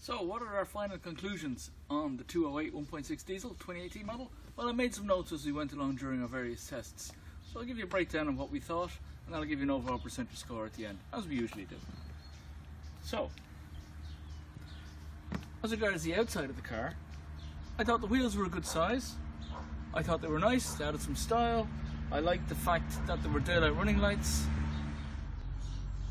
So what are our final conclusions on the 208 1.6 diesel 2018 model? Well, I made some notes as we went along during our various tests. So I'll give you a breakdown of what we thought, and then I'll give you an overall percentage score at the end, as we usually do. So, as regards the outside of the car, I thought the wheels were a good size. I thought they were nice, they added some style. I liked the fact that there were daylight running lights.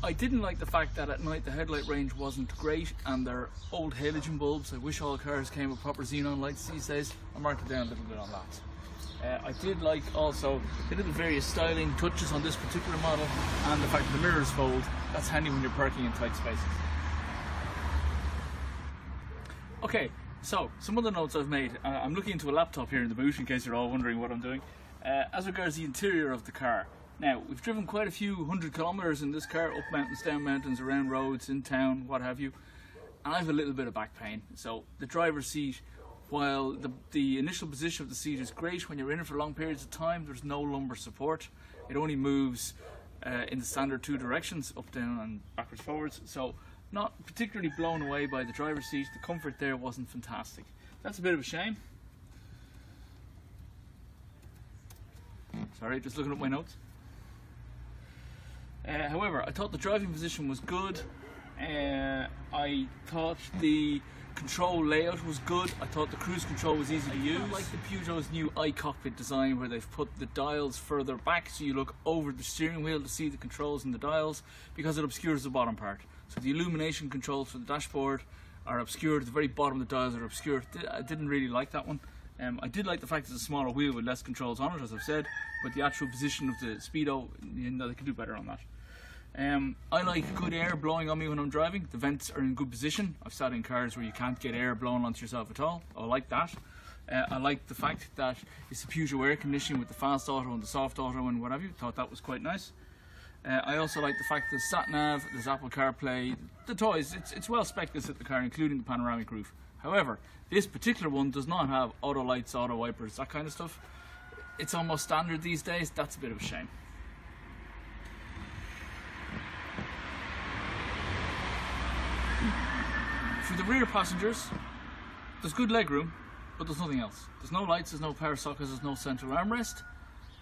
I didn't like the fact that at night the headlight range wasn't great and they're old halogen bulbs. I wish all cars came with proper xenon lights these days. I marked it down a little bit on that. I did like also the little various styling touches on this particular model, and the fact that the mirrors fold. That's handy when you're parking in tight spaces. Okay, so some of the notes I've made. I'm looking into a laptop here in the boot in case you're all wondering what I'm doing. As regards the interior of the car. Now, we've driven quite a few 100 kilometers in this car, up mountains, down mountains, around roads, in town, what have you. And I have a little bit of back pain. So the driver's seat, while the initial position of the seat is great, when you're in it for long periods of time, there's no lumbar support. It only moves in the standard two directions, up, down and backwards, forwards. So not particularly blown away by the driver's seat. The comfort there wasn't fantastic. That's a bit of a shame. Sorry, just looking at my notes. However, I thought the driving position was good. I thought the control layout was good. I thought the cruise control was easy to use. I like the Peugeot's new iCockpit design, where they've put the dials further back so you look over the steering wheel to see the controls and the dials, because it obscures the bottom part. So the illumination controls for the dashboard are obscured. At the very bottom of the dials are obscured. I didn't really like that one. I did like the fact it's a smaller wheel with less controls on it, as I've said, but the actual position of the speedo, you know, they could do better on that. I like good air blowing on me when I'm driving. The vents are in good position. I've sat in cars where you can't get air blown onto yourself at all. I like that. I like the fact that it's the Peugeot air conditioning with the fast auto and the soft auto and what have you. Thought that was quite nice. I also like the fact that there's sat nav, there's Apple CarPlay, the toys. It's well spec'd this at the car, including the panoramic roof. However, this particular one does not have auto lights, auto wipers, that kind of stuff. It's almost standard these days. That's a bit of a shame. For the rear passengers, there's good legroom, but there's nothing else. There's no lights, there's no power sockets, there's no central armrest.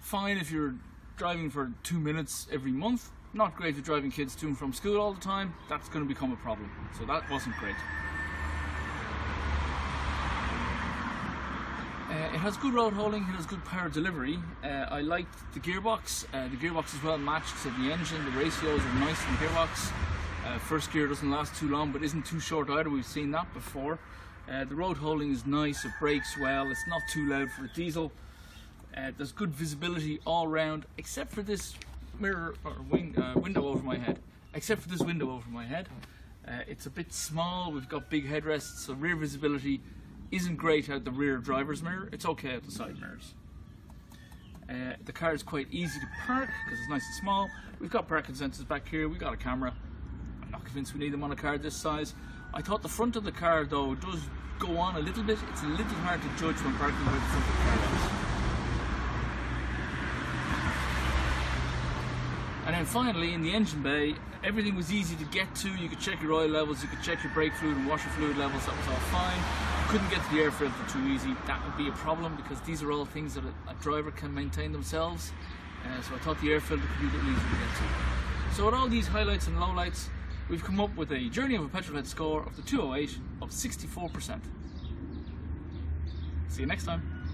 Fine if you're driving for 2 minutes every month. Not great if you're driving kids to and from school all the time. That's going to become a problem. So that wasn't great. It has good road holding, it has good power delivery. I liked the gearbox. The gearbox is well matched to the engine. The ratios are nice in the gearbox. First gear doesn't last too long, but isn't too short either. We've seen that before. The road holding is nice, it brakes well, it's not too loud for a diesel. There's good visibility all round, except for this mirror or window over my head. Except for this window over my head. It's a bit small, we've got big headrests, so rear visibility isn't great out the rear driver's mirror. It's okay out the side mirrors. The car is quite easy to park because it's nice and small. We've got parking sensors back here, we've got a camera. I'm not convinced we need them on a car this size. I thought the front of the car though does go on a little bit. It's a little hard to judge when parking where the front of the car is. And then finally, in the engine bay, everything was easy to get to. You could check your oil levels, you could check your brake fluid and washer fluid levels, that was all fine. You couldn't get to the air filter too easy. That would be a problem because these are all things that a driver can maintain themselves. So I thought the air filter could be a little easier to get to. So with all these highlights and lowlights, we've come up with a Journey of a Petrolhead score of the 208 of 64%. See you next time.